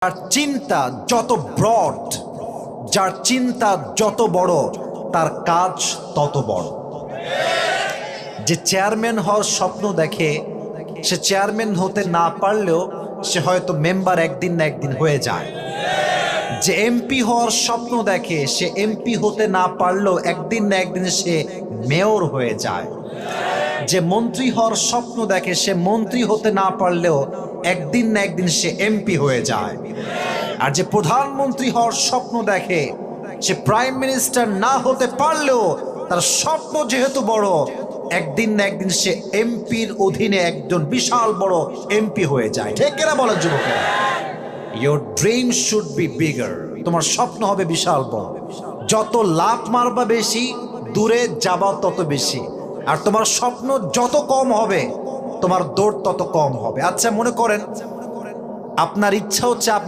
যার চিন্তা যত ব্রড, যার চিন্তা যত বড়, তার কাজ তত বড়। যে চেয়ারম্যান হওয়ার স্বপ্ন দেখে, সে চেয়ারম্যান হতে না পারলেও সে হয়তো মেম্বার একদিন না একদিন হয়ে যায়। যে এমপি হওয়ার স্বপ্ন দেখে, সে এমপি হতে না পারলেও একদিন না একদিন সে মেয়র হয়ে যায়। যে মন্ত্রী হওয়ার স্বপ্ন দেখে, সে মন্ত্রী হতে না পারলেও একদিন না একদিন সে এমপি হয়ে যায়। আর যে প্রধানমন্ত্রী হওয়ার স্বপ্ন দেখে, সে প্রাইম মিনিস্টার না হতে পারলেও তার স্বপ্ন যেহেতু বড়, একদিন না একদিন সে এমপির অধীনে একজন বিশাল বড় এমপি হয়ে যায়। ঠিক কিনা বলেন যুবকেরা? Your dream should be bigger. তোমার স্বপ্ন হবে বিশাল বড়। যত লাভ মারবা বেশি, দূরে যাবা তত বেশি। আর তোমার স্বপ্ন যত কম হবে, তোমার দৌড় তত কম হবে। আচ্ছা, মনে করেন আপনার ইচ্ছা হচ্ছে আপনি